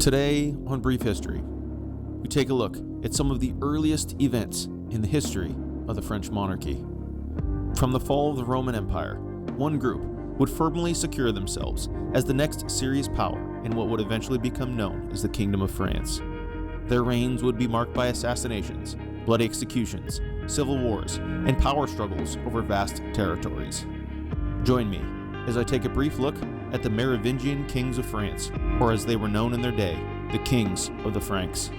Today on Brief History, we take a look at some of the earliest events in the history of the French monarchy. From the fall of the Roman Empire, one group would firmly secure themselves as the next serious power in what would eventually become known as the Kingdom of France. Their reigns would be marked by assassinations, bloody executions, civil wars, and power struggles over vast territories. Join me as I take a brief look at the Merovingian kings of France, or as they were known in their day, the kings of the Franks.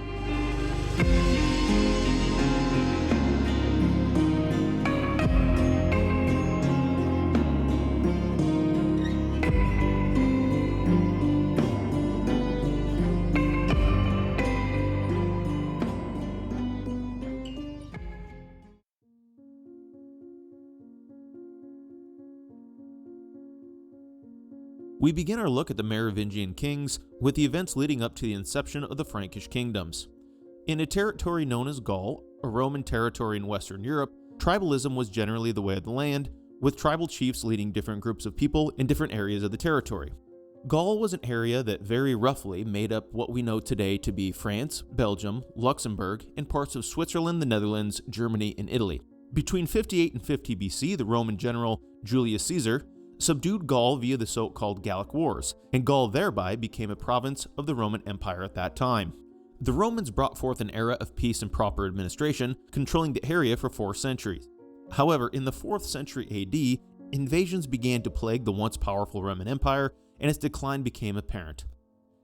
We begin our look at the Merovingian kings with the events leading up to the inception of the Frankish kingdoms. In a territory known as Gaul, a Roman territory in Western Europe, tribalism was generally the way of the land, with tribal chiefs leading different groups of people in different areas of the territory. Gaul was an area that very roughly made up what we know today to be France, Belgium, Luxembourg, and parts of Switzerland, the Netherlands, Germany, and Italy. Between 58 and 50 BC, the Roman general Julius Caesar subdued Gaul via the so-called Gallic Wars, and Gaul thereby became a province of the Roman Empire at that time. The Romans brought forth an era of peace and proper administration, controlling the area for 4 centuries. However, in the 4th century AD, invasions began to plague the once powerful Roman Empire, and its decline became apparent.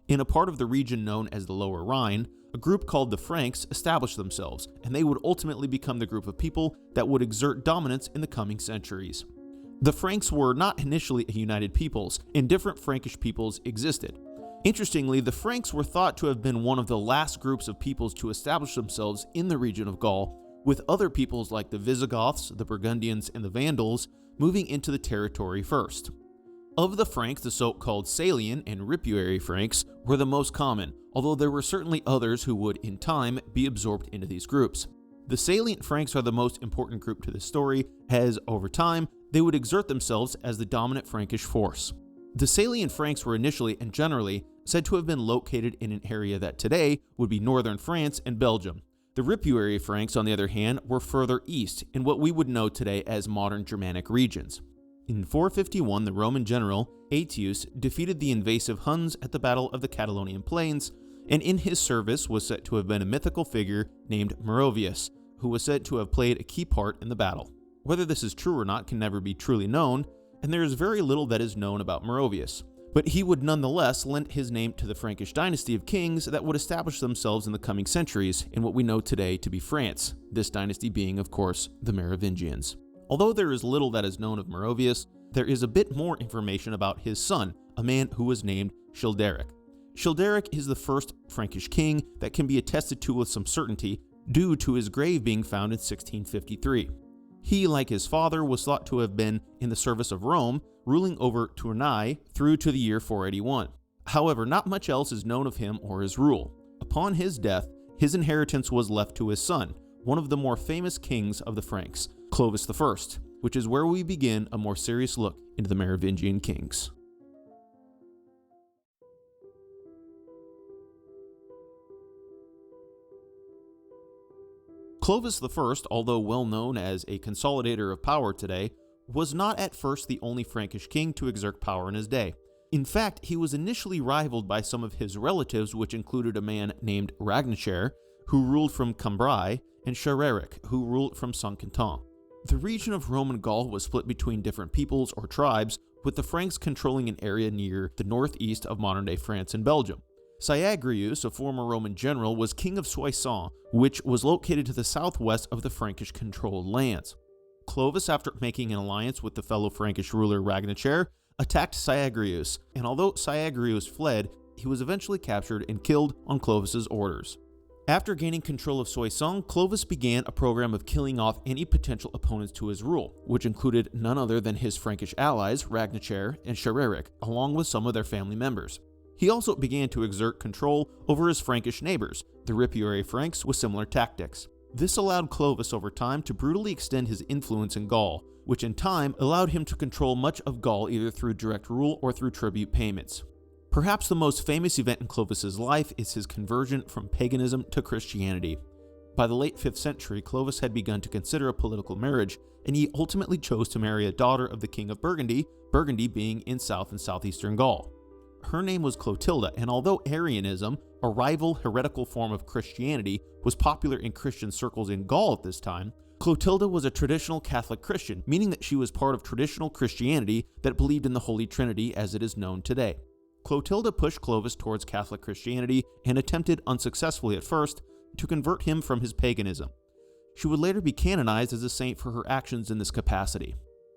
In a part of the region known as the Lower Rhine, a group called the Franks established themselves, and they would ultimately become the group of people that would exert dominance in the coming centuries. The Franks were not initially a united peoples, and different Frankish peoples existed. Interestingly, the Franks were thought to have been one of the last groups of peoples to establish themselves in the region of Gaul, with other peoples like the Visigoths, the Burgundians, and the Vandals moving into the territory first. Of the Franks, the so-called Salian and Ripuary Franks were the most common, although there were certainly others who would, in time, be absorbed into these groups. The Salient Franks are the most important group to this story, as, over time, they would exert themselves as the dominant Frankish force. The Salian Franks were initially and generally said to have been located in an area that today would be northern France and Belgium. The Ripuary Franks, on the other hand, were further east in what we would know today as modern Germanic regions. In 451, the Roman general Aetius defeated the invasive Huns at the Battle of the Catalonian Plains, and in his service was said to have been a mythical figure named Merovius, who was said to have played a key part in the battle. Whether this is true or not can never be truly known, and there is very little that is known about Merovius, but he would nonetheless lend his name to the Frankish dynasty of kings that would establish themselves in the coming centuries in what we know today to be France, this dynasty being, of course, the Merovingians. Although there is little that is known of Merovius, there is a bit more information about his son, a man who was named Childeric. Childeric is the first Frankish king that can be attested to with some certainty due to his grave being found in 1653. He, like his father, was thought to have been in the service of Rome, ruling over Tournai through to the year 481. However, not much else is known of him or his rule. Upon his death, his inheritance was left to his son, one of the more famous kings of the Franks, Clovis I, which is where we begin a more serious look into the Merovingian kings. Clovis I, although well known as a consolidator of power today, was not at first the only Frankish king to exert power in his day. In fact, he was initially rivaled by some of his relatives, which included a man named Ragnacaire, who ruled from Cambrai, and Chareric, who ruled from Saint-Quentin. The region of Roman Gaul was split between different peoples or tribes, with the Franks controlling an area near the northeast of modern-day France and Belgium. Syagrius, a former Roman general, was king of Soissons, which was located to the southwest of the Frankish-controlled lands. Clovis, after making an alliance with the fellow Frankish ruler Ragnacaire, attacked Syagrius, and although Syagrius fled, he was eventually captured and killed on Clovis's orders. After gaining control of Soissons, Clovis began a program of killing off any potential opponents to his rule, which included none other than his Frankish allies, Ragnacaire and Chareric, along with some of their family members. He also began to exert control over his Frankish neighbors, the Ripuary Franks, with similar tactics. This allowed Clovis over time to brutally extend his influence in Gaul, which in time allowed him to control much of Gaul either through direct rule or through tribute payments. Perhaps the most famous event in Clovis's life is his conversion from paganism to Christianity. By the late 5th century, Clovis had begun to consider a political marriage, and he ultimately chose to marry a daughter of the King of Burgundy, Burgundy being in south and southeastern Gaul. Her name was Clotilda, and although Arianism, a rival heretical form of Christianity, was popular in Christian circles in Gaul at this time, Clotilda was a traditional Catholic Christian, meaning that she was part of traditional Christianity that believed in the Holy Trinity as it is known today. Clotilda pushed Clovis towards Catholic Christianity and attempted, unsuccessfully at first, to convert him from his paganism. She would later be canonized as a saint for her actions in this capacity.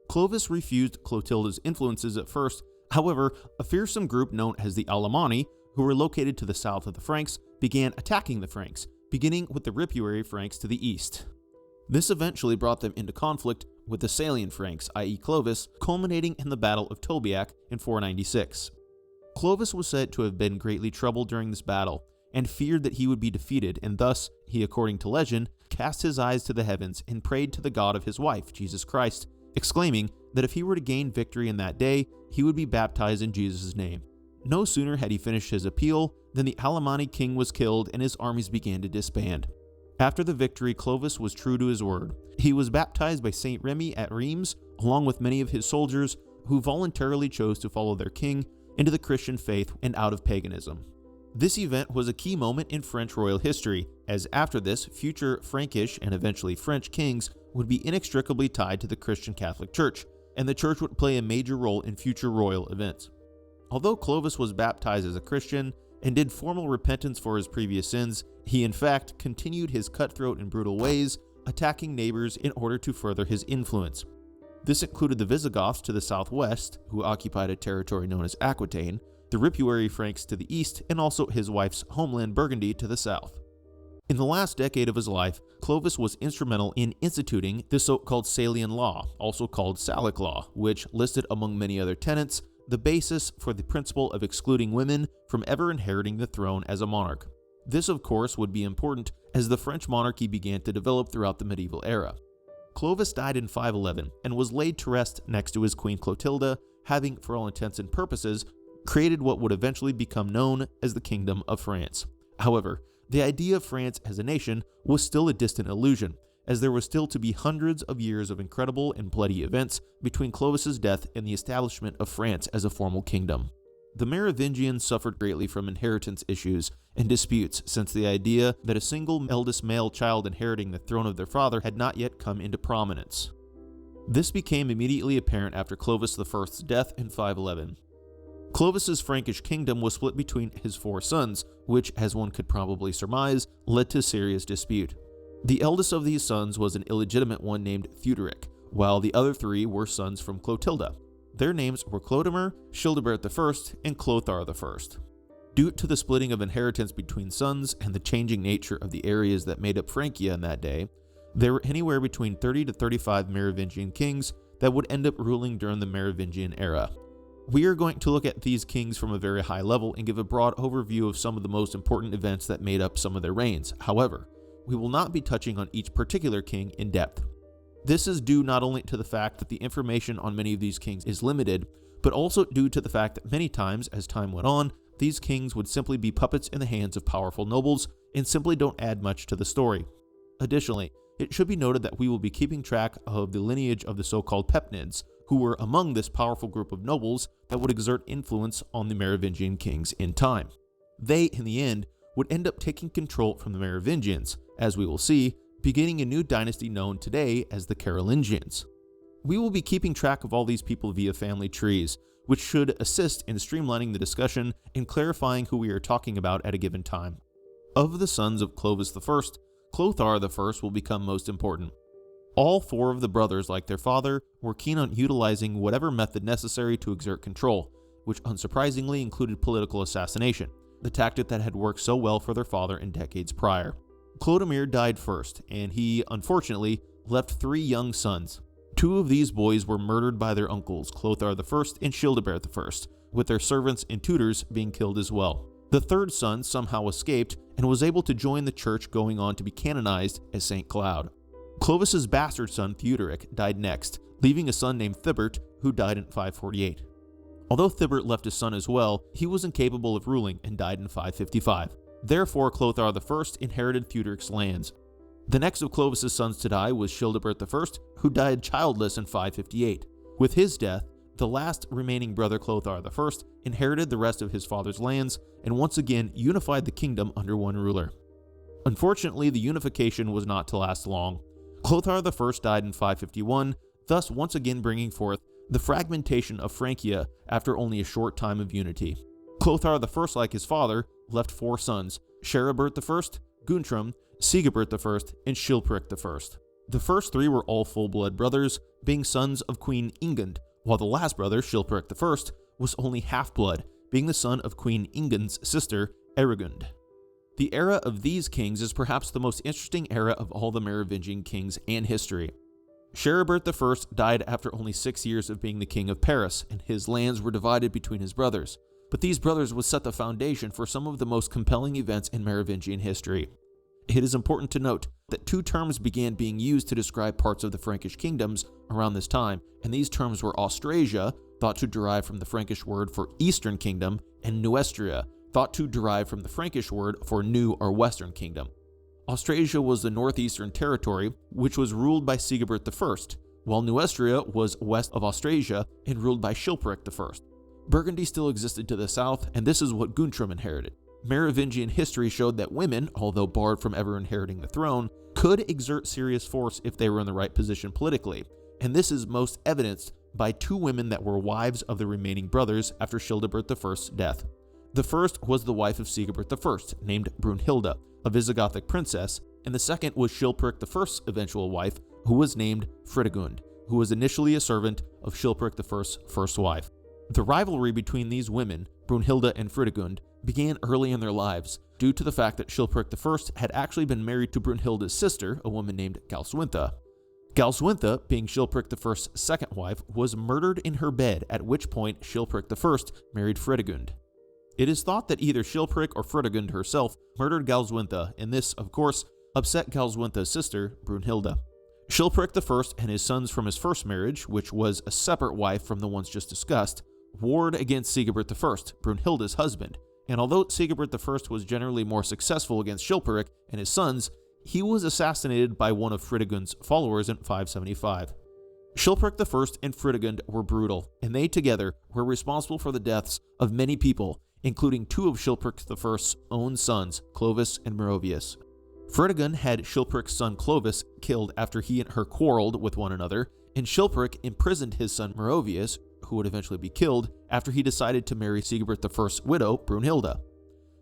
Clovis refused Clotilda's influences at first. However, a fearsome group known as the Alemanni, who were located to the south of the Franks, began attacking the Franks, beginning with the Ripuary Franks to the east. This eventually brought them into conflict with the Salian Franks, i.e. Clovis, culminating in the Battle of Tobiac in 496. Clovis was said to have been greatly troubled during this battle, and feared that he would be defeated, and thus, he, according to legend, cast his eyes to the heavens and prayed to the God of his wife, Jesus Christ, exclaiming that if he were to gain victory in that day, he would be baptized in Jesus' name. No sooner had he finished his appeal than the Alemanni king was killed and his armies began to disband. After the victory, Clovis was true to his word. He was baptized by Saint Rene at Reims, along with many of his soldiers who voluntarily chose to follow their king into the Christian faith and out of paganism. This event was a key moment in French royal history, as after this, future Frankish and eventually French kings would be inextricably tied to the Christian Catholic Church, and the church would play a major role in future royal events. Although Clovis was baptized as a Christian and did formal repentance for his previous sins, he in fact continued his cutthroat and brutal ways, attacking neighbors in order to further his influence. This included the Visigoths to the southwest, who occupied a territory known as Aquitaine, the Ripuary Franks to the east, and also his wife's homeland Burgundy to the south. In the last decade of his life, Clovis was instrumental in instituting the so-called Salian law, also called Salic law, which listed among many other tenets the basis for the principle of excluding women from ever inheriting the throne as a monarch. This, of course, would be important as the French monarchy began to develop throughout the medieval era. Clovis died in 511 and was laid to rest next to his queen Clotilda, having, for all intents and purposes, created what would eventually become known as the Kingdom of France. However, the idea of France as a nation was still a distant illusion, as there was still to be hundreds of years of incredible and bloody events between Clovis's death and the establishment of France as a formal kingdom. The Merovingians suffered greatly from inheritance issues and disputes, since the idea that a single eldest male child inheriting the throne of their father had not yet come into prominence. This became immediately apparent after Clovis I's death in 511. Clovis's Frankish kingdom was split between his 4 sons, which, as one could probably surmise, led to serious dispute. The eldest of these sons was an illegitimate one named Theuderic, while the other 3 were sons from Clotilda. Their names were Clodomir, Childebert I, and Clothar I. Due to the splitting of inheritance between sons and the changing nature of the areas that made up Francia in that day, there were anywhere between 30 to 35 Merovingian kings that would end up ruling during the Merovingian era. We are going to look at these kings from a very high level and give a broad overview of some of the most important events that made up some of their reigns. However, we will not be touching on each particular king in depth. This is due not only to the fact that the information on many of these kings is limited, but also due to the fact that many times, as time went on, these kings would simply be puppets in the hands of powerful nobles and simply don't add much to the story. Additionally, it should be noted that we will be keeping track of the lineage of the so-called Pepnids, who were among this powerful group of nobles that would exert influence on the Merovingian kings in time. They, in the end, would end up taking control from the Merovingians, as we will see, beginning a new dynasty known today as the Carolingians. We will be keeping track of all these people via family trees, which should assist in streamlining the discussion and clarifying who we are talking about at a given time. Of the sons of Clovis I, Clothar I will become most important. All 4 of the brothers, like their father, were keen on utilizing whatever method necessary to exert control, which unsurprisingly included political assassination, the tactic that had worked so well for their father in decades prior. Clodomir died first, and he, unfortunately, left 3 young sons. 2 of these boys were murdered by their uncles, Clothar I and Childebert I, with their servants and tutors being killed as well. The 3rd son somehow escaped and was able to join the church, going on to be canonized as Saint Cloud. Clovis's bastard son Theuderic died next, leaving a son named Thibert, who died in 548. Although Thibaert left his son as well, he was incapable of ruling and died in 555. Therefore, Clothar I inherited Theudoric's lands. The next of Clovis' sons to die was Childebert I, who died childless in 558. With his death, the last remaining brother Clothar I inherited the rest of his father's lands and once again unified the kingdom under one ruler. Unfortunately, the unification was not to last long. Clothar I died in 551, thus once again bringing forth the fragmentation of Francia after only a short time of unity. Clothar I, like his father, left 4 sons: Charibert I, Guntram, Sigebert I, and Chilperic I. The first 3 were all full-blood brothers, being sons of Queen Ingund, while the last brother, Chilperic I, was only half-blood, being the son of Queen Ingund's sister, Erigund. The era of these kings is perhaps the most interesting era of all the Merovingian kings and history. Charibert I died after only 6 years of being the king of Paris, and his lands were divided between his brothers. But these brothers would set the foundation for some of the most compelling events in Merovingian history. It is important to note that 2 terms began being used to describe parts of the Frankish kingdoms around this time, and these terms were Austrasia, thought to derive from the Frankish word for Eastern Kingdom, and Nuestria, thought to derive from the Frankish word for New or Western Kingdom. Austrasia was the northeastern territory, which was ruled by Sigebert I, while Nuestria was west of Austrasia and ruled by Chilperic I. Burgundy still existed to the south, and this is what Guntram inherited. Merovingian history showed that women, although barred from ever inheriting the throne, could exert serious force if they were in the right position politically, and this is most evidenced by 2 women that were wives of the remaining brothers after Childebert I's death. The first was the wife of Sigebert I, named Brunhilda, a Visigothic princess, and the second was Chilperic I's eventual wife, who was named Fridegund, who was initially a servant of Chilperic I's first wife. The rivalry between these women, Brunhilda and Fridegund, began early in their lives, due to the fact that Chilperic I had actually been married to Brunhilda's sister, a woman named Galswintha. Galswintha, being Chilperic I's second wife, was murdered in her bed, at which point Chilperic I married Fridegund. It is thought that either Chilperic or Fridegund herself murdered Galswintha, and this, of course, upset Galswintha's sister, Brunhilda. Chilperic I and his sons from his first marriage, which was a separate wife from the ones just discussed, warred against Sigebert I, Brunhilda's husband, and although Sigebert I was generally more successful against Chilperic and his sons, he was assassinated by one of Fridegund's followers in 575. Chilperic I and Fridegund were brutal, and they together were responsible for the deaths of many people, including 2 of Chilperic I's own sons, Clovis and Merovius. Fridegund had Chilperic's son Clovis killed after he and her quarreled with one another, and Chilperic imprisoned his son Merovius, who would eventually be killed, after he decided to marry Sigebert I's widow, Brunhilda.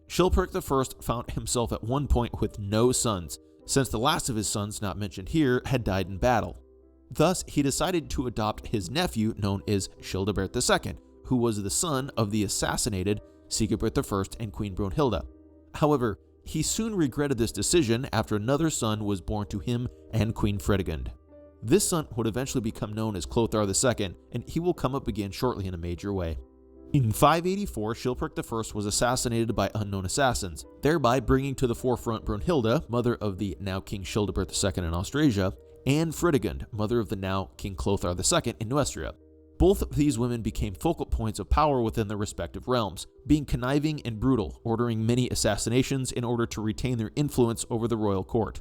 Chilperic I found himself at one point with no sons, since the last of his sons, not mentioned here, had died in battle. Thus, he decided to adopt his nephew, known as Childebert II, who was the son of the assassinated Sigebert I and Queen Brunhilda. However, he soon regretted this decision after another son was born to him and Queen Fridegund. This son would eventually become known as Clothar II, and he will come up again shortly in a major way. In 584, Chilperic I was assassinated by unknown assassins, thereby bringing to the forefront Brunhilda, mother of the now King Childebert II in Austrasia, and Fridegund, mother of the now King Clothar II in Nuestria. Both of these women became focal points of power within their respective realms, being conniving and brutal, ordering many assassinations in order to retain their influence over the royal court.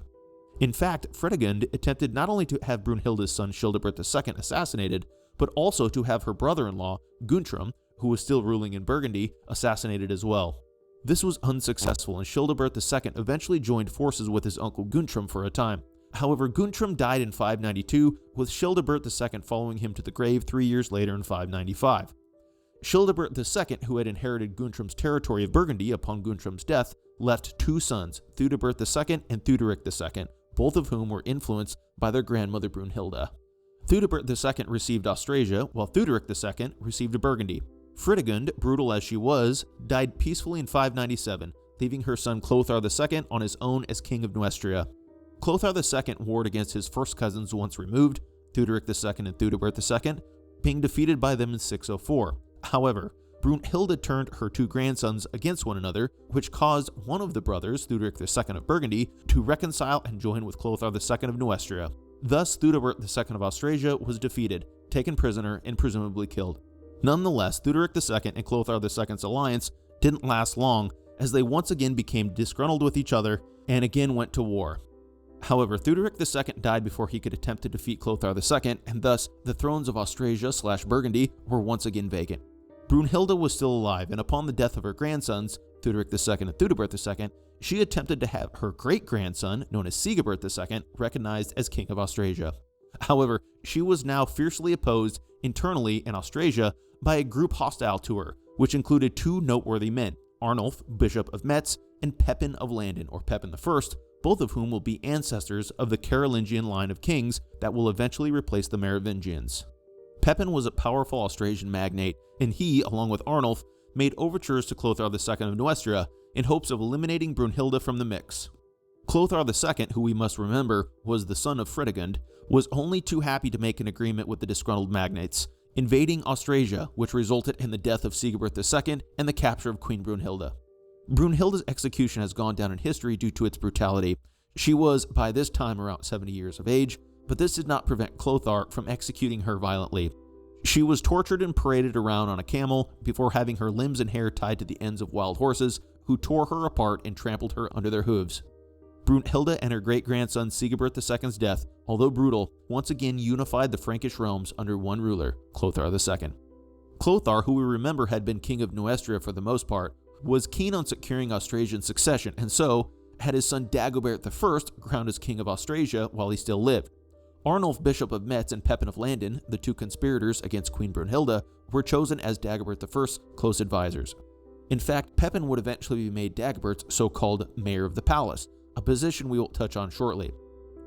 In fact, Fridegund attempted not only to have Brunhilda's son Childebert II assassinated, but also to have her brother-in-law, Guntram, who was still ruling in Burgundy, assassinated as well. This was unsuccessful, and Childebert II eventually joined forces with his uncle Guntram for a time. However, Guntram died in 592, with Childebert II following him to the grave 3 years later in 595. Childebert II, who had inherited Guntram's territory of Burgundy upon Guntram's death, left 2 sons, Theudebert II and Theuderic II, both of whom were influenced by their grandmother Brunhilda. Theudebert II received Austrasia, while Theuderic II received Burgundy. Fridegund, brutal as she was, died peacefully in 597, leaving her son Clothar II on his own as king of Nuestria. Clothar II warred against his first cousins once removed, Theuderic II and Theudebert II, being defeated by them in 604. However, Brunhilda turned her 2 grandsons against one another, which caused one of the brothers, Theuderic II of Burgundy, to reconcile and join with Clothar II of Nuestria. Thus, Theudebert II of Austrasia was defeated, taken prisoner, and presumably killed. Nonetheless, Theuderic II and Clothar II's alliance didn't last long, as they once again became disgruntled with each other and again went to war. However, Theuderic II died before he could attempt to defeat Clothar II, and thus the thrones of Austrasia/Burgundy were once again vacant. Brunhilde was still alive, and upon the death of her grandsons, Theuderic II and Theudebert II, she attempted to have her great-grandson, known as Sigebert II, recognized as King of Austrasia. However, she was now fiercely opposed internally in Austrasia by a group hostile to her, which included two noteworthy men, Arnulf, Bishop of Metz, and Pepin of Landen, or Pepin I, both of whom will be ancestors of the Carolingian line of kings that will eventually replace the Merovingians. Pepin was a powerful Austrasian magnate, and he, along with Arnulf, made overtures to Clothar II of Nuestra in hopes of eliminating Brunhilde from the mix. Clothar II, who we must remember was the son of Fredegund, was only too happy to make an agreement with the disgruntled magnates, invading Austrasia, which resulted in the death of Sigebert II and the capture of Queen Brunhilde. Brunhilde's execution has gone down in history due to its brutality. She was, by this time, around 70 years of age, but this did not prevent Clothar from executing her violently. She was tortured and paraded around on a camel before having her limbs and hair tied to the ends of wild horses, who tore her apart and trampled her under their hooves. Brunhilde and her great-grandson Sigebert II's death, although brutal, once again unified the Frankish realms under one ruler, Clothar II. Clothar, who we remember had been king of Nuestra for the most part, was keen on securing Austrasian succession, and so had his son Dagobert I crowned as king of Austrasia while he still lived. Arnulf, Bishop of Metz, and Pepin of Landen, the two conspirators against Queen Brunhilde, were chosen as Dagobert I's close advisors. In fact, Pepin would eventually be made Dagobert's so-called Mayor of the Palace, a position we will touch on shortly.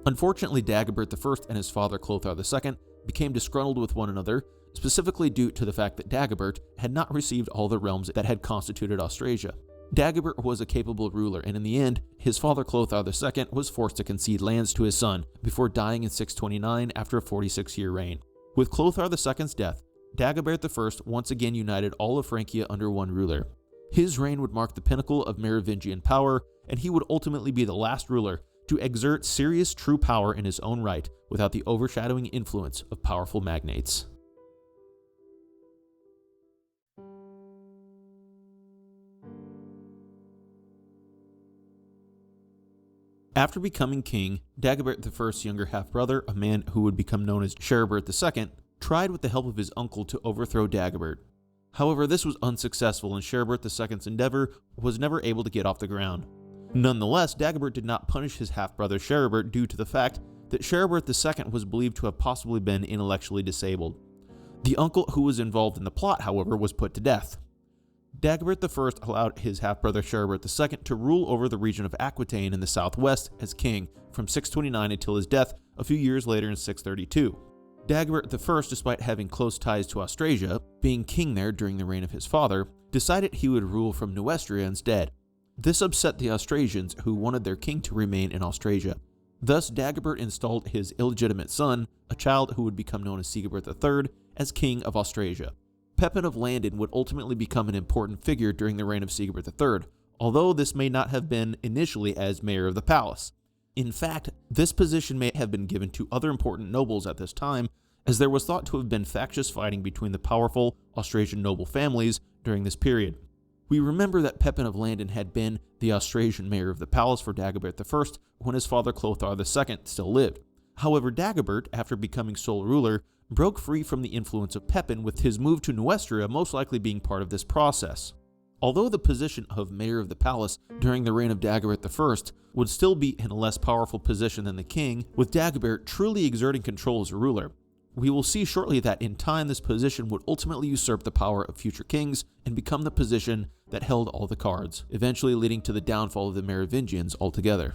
Unfortunately, Dagobert I and his father Clothar II became disgruntled with one another, specifically due to the fact that Dagobert had not received all the realms that had constituted Austrasia. Dagobert was a capable ruler, and in the end, his father Clothar II was forced to concede lands to his son before dying in 629 after a 46-year reign. With Clothar II's death, Dagobert I once again united all of Francia under one ruler. His reign would mark the pinnacle of Merovingian power, and he would ultimately be the last ruler to exert serious true power in his own right without the overshadowing influence of powerful magnates. After becoming king, Dagobert I's younger half-brother, a man who would become known as Charibert II, tried with the help of his uncle to overthrow Dagobert. However, this was unsuccessful, and Charibert II's endeavor was never able to get off the ground. Nonetheless, Dagobert did not punish his half-brother Charibert due to the fact that Charibert II was believed to have possibly been intellectually disabled. The uncle who was involved in the plot, however, was put to death. Dagobert I allowed his half-brother Charibert II to rule over the region of Aquitaine in the southwest as king from 629 until his death a few years later in 632. Dagobert I, despite having close ties to Austrasia, being king there during the reign of his father, decided he would rule from Nuestra instead. This upset the Austrasians, who wanted their king to remain in Austrasia. Thus, Dagobert installed his illegitimate son, a child who would become known as Sigebert III, as king of Austrasia. Pepin of Landen would ultimately become an important figure during the reign of Sigebert III, although this may not have been initially as mayor of the palace. In fact, this position may have been given to other important nobles at this time, as there was thought to have been factious fighting between the powerful Austrasian noble families during this period. We remember that Pepin of Landen had been the Austrasian mayor of the palace for Dagobert I when his father Clothar II still lived. However, Dagobert, after becoming sole ruler, broke free from the influence of Pepin, with his move to Nuestra most likely being part of this process. Although the position of mayor of the palace during the reign of Dagobert I would still be in a less powerful position than the king, with Dagobert truly exerting control as a ruler, we will see shortly that in time this position would ultimately usurp the power of future kings and become the position that held all the cards, eventually leading to the downfall of the Merovingians altogether.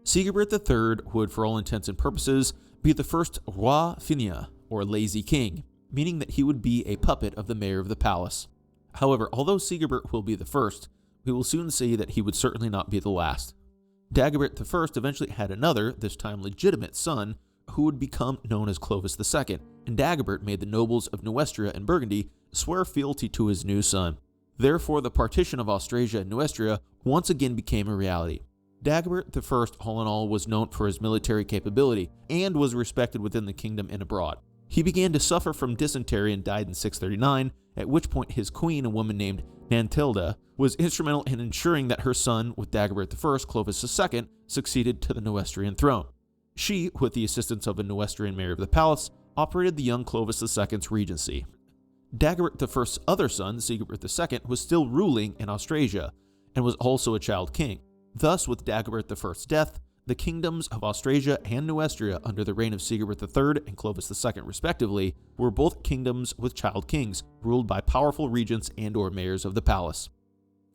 Sigebert III would, for all intents and purposes, be the first roi fainéant, or lazy king, meaning that he would be a puppet of the mayor of the palace. However, although Sigebert will be the first, we will soon see that he would certainly not be the last. Dagobert I eventually had another, this time legitimate son, who would become known as Clovis II, and Dagobert made the nobles of Nuestra and Burgundy swear fealty to his new son. Therefore, the partition of Austrasia and Nuestra once again became a reality. Dagobert I, all in all, was known for his military capability and was respected within the kingdom and abroad. He began to suffer from dysentery and died in 639, at which point his queen, a woman named Nantilda, was instrumental in ensuring that her son, with Dagobert I, Clovis II, succeeded to the Neustrian throne. She, with the assistance of a Neustrian mayor of the palace, operated the young Clovis II's regency. Dagobert I's other son, Sigebert II, was still ruling in Austrasia, and was also a child king. Thus, with Dagobert I's death, the kingdoms of Austrasia and Neustria under the reign of Sigebert III and Clovis II respectively were both kingdoms with child kings, ruled by powerful regents and/or mayors of the palace.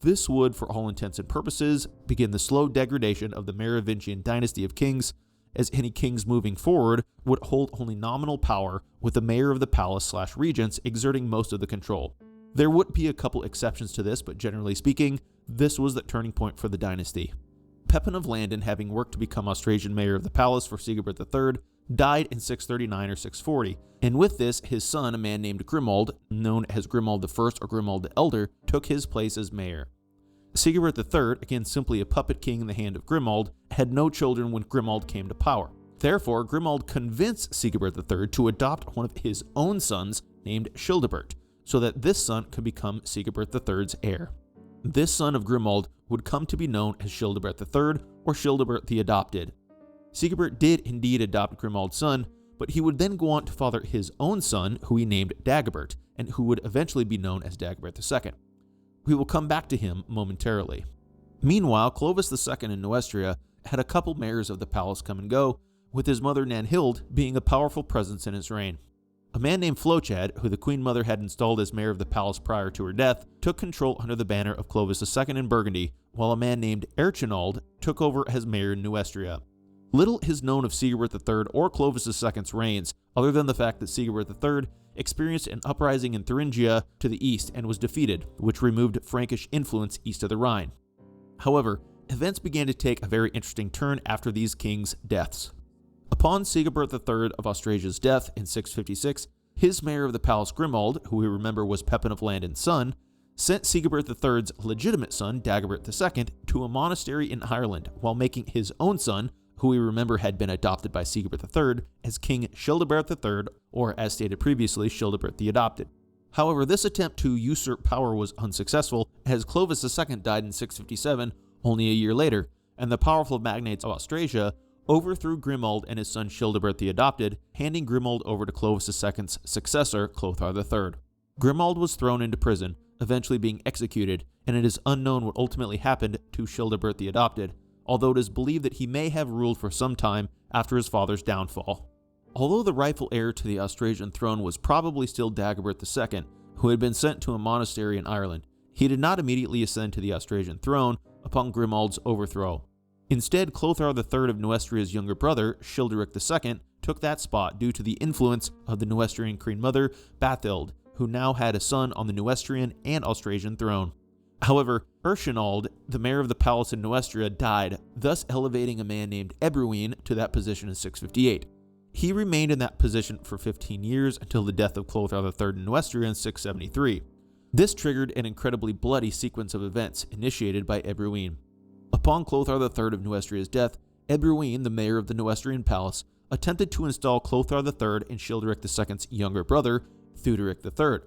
This would, for all intents and purposes, begin the slow degradation of the Merovingian dynasty of kings, as any kings moving forward would hold only nominal power, with the mayor of the palace/regents exerting most of the control. There would be a couple exceptions to this, but generally speaking, this was the turning point for the dynasty. Pepin of Landen, having worked to become Austrasian mayor of the palace for Sigebert III, died in 639 or 640, and with this, his son, a man named Grimoald, known as Grimoald I or Grimoald the Elder, took his place as mayor. Sigebert III, again simply a puppet king in the hand of Grimoald, had no children when Grimoald came to power. Therefore, Grimoald convinced Sigebert III to adopt one of his own sons named Childebert, so that this son could become Sigebert III's heir. This son of Grimoald would come to be known as Childebert III or Childebert the Adopted. Sigebert did indeed adopt Grimoald's son, but he would then go on to father his own son, who he named Dagobert, and who would eventually be known as Dagobert II. We will come back to him momentarily. Meanwhile, Clovis II in Neustria had a couple mayors of the palace come and go, with his mother Nanhild being a powerful presence in his reign. A man named Flochad, who the Queen Mother had installed as mayor of the palace prior to her death, took control under the banner of Clovis II in Burgundy, while a man named Erchinald took over as mayor in Neustria. Little is known of Sigebert III or Clovis II's reigns, other than the fact that Sigebert III experienced an uprising in Thuringia to the east and was defeated, which removed Frankish influence east of the Rhine. However, events began to take a very interesting turn after these kings' deaths. Upon Sigebert III of Austrasia's death in 656, his mayor of the palace Grimoald, who we remember was Pepin of Landen's son, sent Sigebert III's legitimate son, Dagobert II, to a monastery in Ireland, while making his own son, who we remember had been adopted by Sigebert III, as King Childebert III, or as stated previously, Childebert the Adopted. However, this attempt to usurp power was unsuccessful, as Clovis II died in 657, only a year later, and the powerful magnates of Austrasia overthrew Grimoald and his son Childebert the Adopted, handing Grimoald over to Clovis II's successor, Clothar III. Grimoald was thrown into prison, eventually being executed, and it is unknown what ultimately happened to Childebert the Adopted, although it is believed that he may have ruled for some time after his father's downfall. Although the rightful heir to the Austrasian throne was probably still Dagobert II, who had been sent to a monastery in Ireland, he did not immediately ascend to the Austrasian throne upon Grimoald's overthrow. Instead, Clothar III of Neustria's younger brother, Childeric II, took that spot due to the influence of the Neustrian queen mother, Bathild, who now had a son on the Neustrian and Austrasian throne. However, Erchinald, the mayor of the palace in Neustria, died, thus elevating a man named Ebroin to that position in 658. He remained in that position for 15 years until the death of Clothar III in Neustria in 673. This triggered an incredibly bloody sequence of events initiated by Ebroin. Upon Clothar III of Neustria's death, Ebroin, the mayor of the Neustrian palace, attempted to install Clothar III and Childeric II's younger brother, Theuderic III.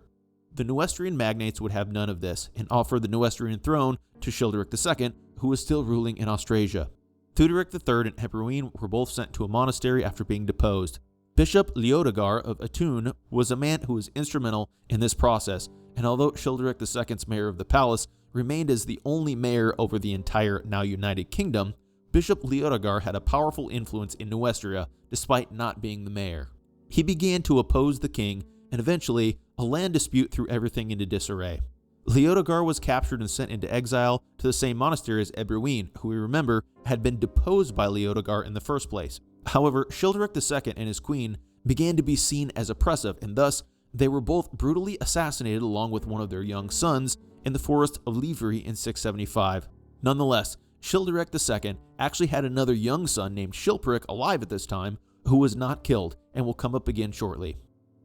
The Neustrian magnates would have none of this and offered the Neustrian throne to Childeric II, who was still ruling in Austrasia. Theuderic III and Ebroin were both sent to a monastery after being deposed. Bishop Leodegar of Autun was a man who was instrumental in this process, and although Childeric II's mayor of the palace remained as the only mayor over the entire now united kingdom, Bishop Leodegar had a powerful influence in Neustria despite not being the mayor. He began to oppose the king, and eventually a land dispute threw everything into disarray. Leodegar was captured and sent into exile to the same monastery as Ebroin, who we remember had been deposed by Leodegar in the first place. However, Childeric II and his queen began to be seen as oppressive, and thus they were both brutally assassinated along with one of their young sons in the forest of Livry in 675. Nonetheless, Childeric II actually had another young son named Chilperic alive at this time, who was not killed and will come up again shortly.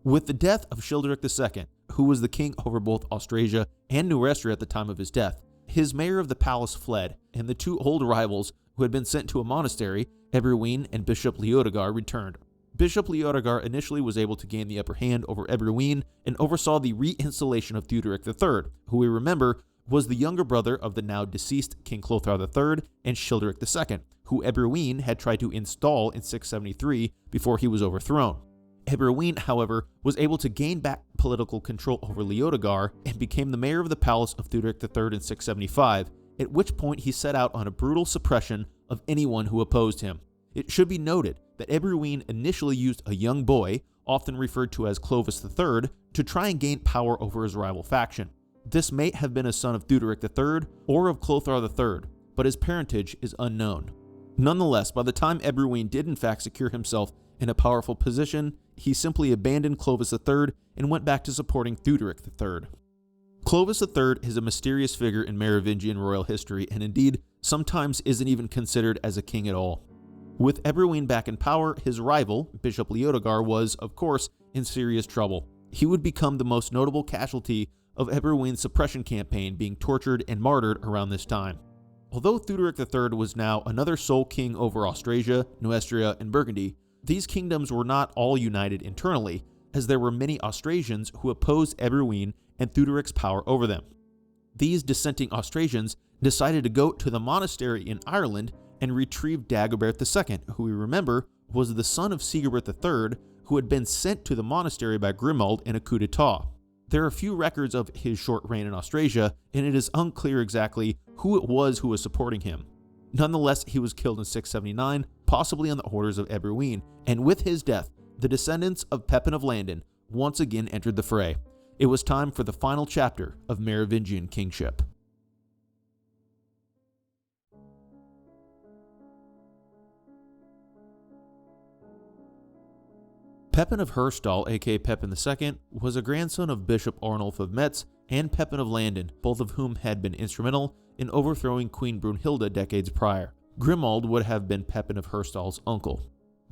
With the death of Childeric II, who was the king over both Austrasia and Neustria at the time of his death, his mayor of the palace fled, and the two old rivals who had been sent to a monastery, Ebroin and Bishop Leodegar, returned. Bishop Leodegar initially was able to gain the upper hand over Ebroin and oversaw the reinstallation of Theuderic III, who we remember was the younger brother of the now deceased King Clothar III and Childeric II, who Ebroin had tried to install in 673 before he was overthrown. Ebroin, however, was able to gain back political control over Leodegar and became the mayor of the palace of Theuderic III in 675, at which point he set out on a brutal suppression of anyone who opposed him. It should be noted that Ebroin initially used a young boy, often referred to as Clovis III, to try and gain power over his rival faction. This may have been a son of Theuderic III or of Clothar III, but his parentage is unknown. Nonetheless, by the time Ebroin did in fact secure himself in a powerful position, he simply abandoned Clovis III and went back to supporting Theuderic III. Clovis III is a mysterious figure in Merovingian royal history and indeed sometimes isn't even considered as a king at all. With Ebroin back in power, his rival, Bishop Leodegar, was, of course, in serious trouble. He would become the most notable casualty of Ebroin's suppression campaign, being tortured and martyred around this time. Although Theuderic III was now another sole king over Austrasia, Neustria, and Burgundy, these kingdoms were not all united internally, as there were many Austrasians who opposed Ebroin and Theuderic's power over them. These dissenting Austrasians decided to go to the monastery in Ireland and retrieve Dagobert II, who we remember was the son of Sigebert III, who had been sent to the monastery by Grimoald in a coup d'etat. There are few records of his short reign in Austrasia, and it is unclear exactly who it was who was supporting him. Nonetheless, he was killed in 679, possibly on the orders of Ebroin, and with his death, the descendants of Pepin of Landen once again entered the fray. It was time for the final chapter of Merovingian kingship. Pepin of Herstal, aka Pepin II, was a grandson of Bishop Arnulf of Metz and Pepin of Landen, both of whom had been instrumental in overthrowing Queen Brunhilde decades prior. Grimoald would have been Pepin of Herstal's uncle.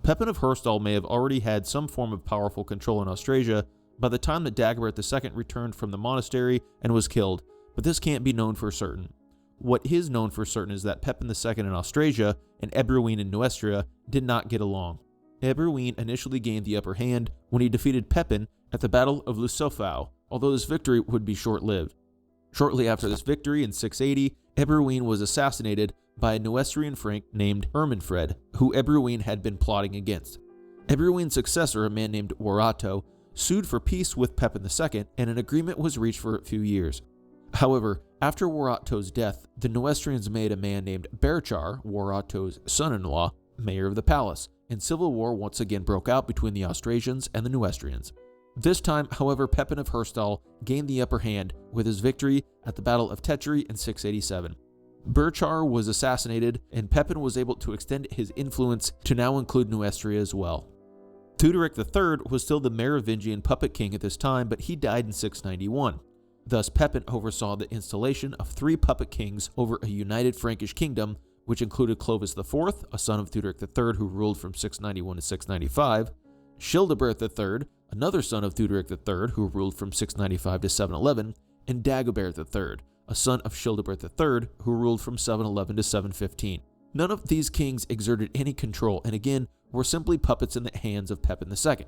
Pepin of Herstal may have already had some form of powerful control in Austrasia by the time that Dagobert II returned from the monastery and was killed, but this can't be known for certain. What is known for certain is that Pepin II in Austrasia and Ebroin in Neustria did not get along. Ebroin initially gained the upper hand when he defeated Pepin at the Battle of Lusofau, although this victory would be short-lived. Shortly after this victory in 680, Ebroin was assassinated by a Neustrian Frank named Ermenfred, who Ebroin had been plotting against. Ebroin's successor, a man named Warato, sued for peace with Pepin II, and an agreement was reached for a few years. However, after Warato's death, the Neustrians made a man named Berchar, Warato's son-in-law, mayor of the palace, and civil war once again broke out between the Austrasians and the Neustrians. This time, however, Pepin of Herstal gained the upper hand with his victory at the Battle of Tetri in 687. Berchar was assassinated, and Pepin was able to extend his influence to now include Neustria as well. Theuderic III was still the Merovingian puppet king at this time, but he died in 691. Thus, Pepin oversaw the installation of 3 puppet kings over a united Frankish kingdom, which included Clovis IV, a son of Theuderic III who ruled from 691 to 695, Childebert III, another son of Theuderic III who ruled from 695 to 711, and Dagobert III, a son of Childebert III who ruled from 711 to 715. None of these kings exerted any control and again were simply puppets in the hands of Pepin II.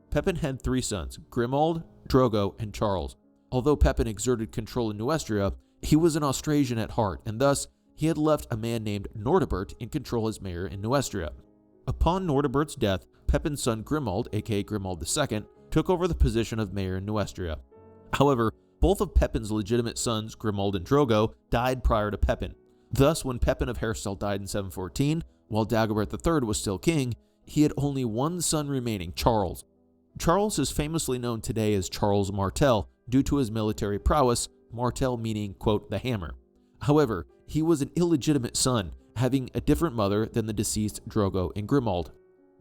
Pepin had 3 sons, Grimoald, Drogo, and Charles. Although Pepin exerted control in Neustria, he was an Austrasian at heart, and thus he had left a man named Nordibert in control as mayor in Neustria. Upon Nordibert's death, Pepin's son Grimoald, aka Grimoald II, took over the position of mayor in Neustria. However, both of Pepin's legitimate sons, Grimoald and Drogo, died prior to Pepin. Thus, when Pepin of Herstal died in 714, while Dagobert III was still king, he had only one son remaining, Charles. Charles is famously known today as Charles Martel due to his military prowess, Martel meaning, quote, the hammer. However, he was an illegitimate son, having a different mother than the deceased Drogo and Grimoald.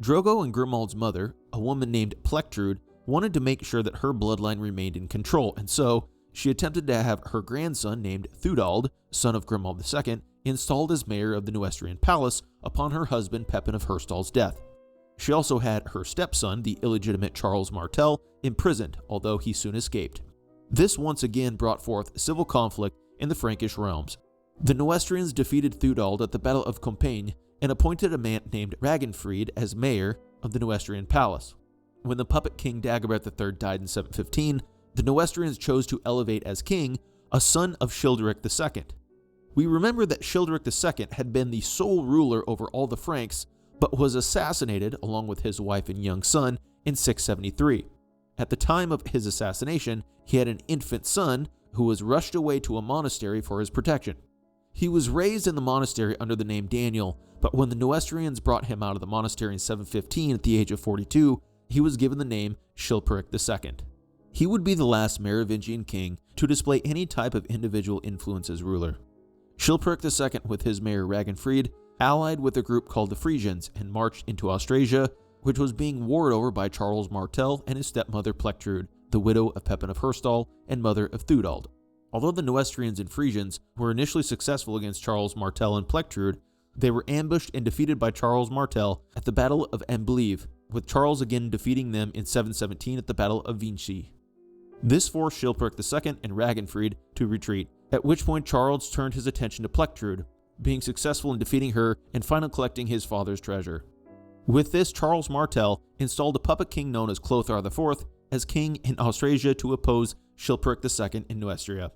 Drogo and Grimoald's mother, a woman named Plectrude, wanted to make sure that her bloodline remained in control, and so she attempted to have her grandson named Theudald, son of Grimoald II, installed as mayor of the Neustrian palace upon her husband Pepin of Herstal's death. She also had her stepson, the illegitimate Charles Martel, imprisoned, although he soon escaped. This once again brought forth civil conflict in the Frankish realms. The Neustrians defeated Theudald at the Battle of Compiègne and appointed a man named Ragenfried as mayor, of the Neustrian palace. When the puppet king Dagobert III died in 715, the Neustrians chose to elevate as king a son of Childeric II. We remember that Childeric II had been the sole ruler over all the Franks, but was assassinated along with his wife and young son in 673. At the time of his assassination, he had an infant son who was rushed away to a monastery for his protection. He was raised in the monastery under the name Daniel, but when the Neustrians brought him out of the monastery in 715 at the age of 42, he was given the name Chilperic II. He would be the last Merovingian king to display any type of individual influence as ruler. Chilperic II, with his mayor Ragenfried, allied with a group called the Frisians and marched into Austrasia, which was being warred over by Charles Martel and his stepmother Plectrude, the widow of Pepin of Herstal and mother of Theudald. Although the Neustrians and Frisians were initially successful against Charles Martel and Plectrude, they were ambushed and defeated by Charles Martel at the Battle of Amblive, with Charles again defeating them in 717 at the Battle of Vinci. This forced Chilperic II and Ragenfried to retreat, at which point Charles turned his attention to Plectrude, being successful in defeating her and finally collecting his father's treasure. With this, Charles Martel installed a puppet king known as Clothar IV as king in Austrasia to oppose Chilperic II in Neustria.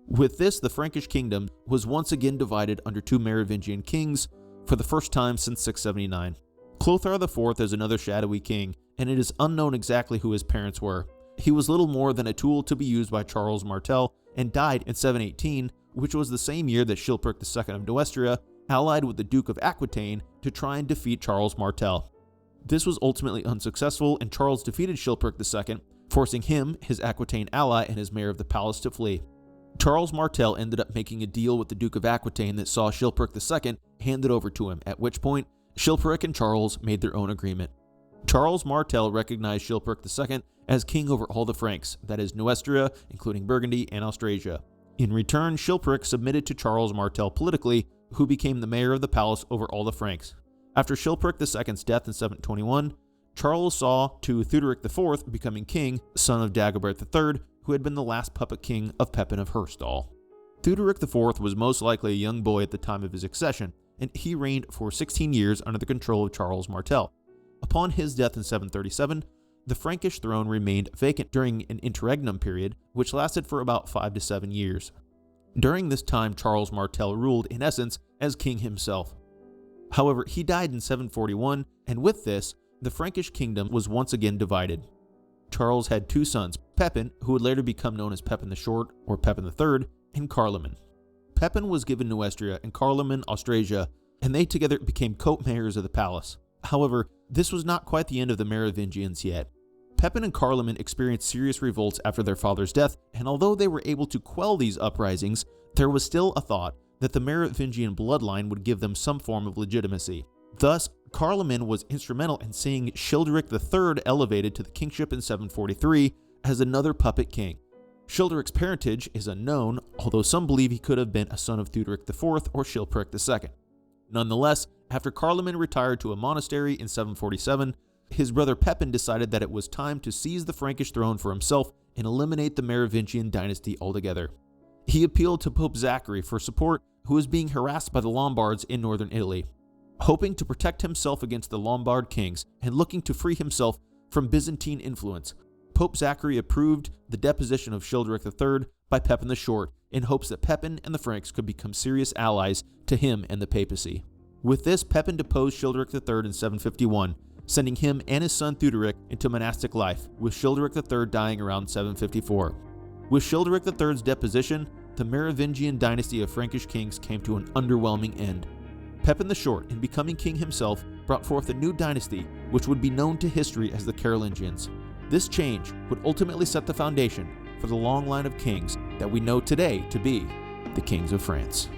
With this, the Frankish kingdom was once again divided under two Merovingian kings for the first time since 679. Clothar IV is another shadowy king, and it is unknown exactly who his parents were. He was little more than a tool to be used by Charles Martel and died in 718, which was the same year that Chilperic II of Neustria allied with the Duke of Aquitaine to try and defeat Charles Martel. This was ultimately unsuccessful, and Charles defeated Chilperic II, forcing him, his Aquitaine ally, and his mayor of the palace to flee. Charles Martel ended up making a deal with the Duke of Aquitaine that saw Chilperic II handed over to him, at which point Chilperic and Charles made their own agreement. Charles Martel recognized Chilperic II as king over all the Franks, that is Neustria, including Burgundy and Austrasia. In return, Chilperic submitted to Charles Martel politically, who became the mayor of the palace over all the Franks. After Chilperic II's death in 721, Charles saw to Theuderic IV becoming king, son of Dagobert III, who had been the last puppet king of Pepin of Herstal. Theuderic IV was most likely a young boy at the time of his accession, and he reigned for 16 years under the control of Charles Martel. Upon his death in 737, the Frankish throne remained vacant during an interregnum period, which lasted for about 5 to 7 years. During this time, Charles Martel ruled, in essence, as king himself. However, he died in 741, and with this, the Frankish kingdom was once again divided. Charles had two sons, Pepin, who would later become known as Pepin the Short, or Pepin III, and Carloman. Pepin was given Neustria and Carloman Austrasia, and they together became co-mayors of the palace. However, this was not quite the end of the Merovingians yet. Pepin and Carloman experienced serious revolts after their father's death, and although they were able to quell these uprisings, there was still a thought that the Merovingian bloodline would give them some form of legitimacy. Thus, Carloman was instrumental in seeing Childeric III elevated to the kingship in 743 as another puppet king. Childeric's parentage is unknown, although some believe he could have been a son of Theuderic IV or Chilperic II. Nonetheless, after Carloman retired to a monastery in 747, his brother Pepin decided that it was time to seize the Frankish throne for himself and eliminate the Merovingian dynasty altogether. He appealed to Pope Zachary for support, who was being harassed by the Lombards in northern Italy. Hoping to protect himself against the Lombard kings and looking to free himself from Byzantine influence, Pope Zachary approved the deposition of Childeric III by Pepin the Short in hopes that Pepin and the Franks could become serious allies to him and the papacy. With this, Pepin deposed Childeric III in 751, sending him and his son Theuderic into monastic life, with Childeric III dying around 754. With Childeric III's deposition, the Merovingian dynasty of Frankish kings came to an underwhelming end. Pepin the Short, in becoming king himself, brought forth a new dynasty which would be known to history as the Carolingians. This change would ultimately set the foundation for the long line of kings that we know today to be the kings of France.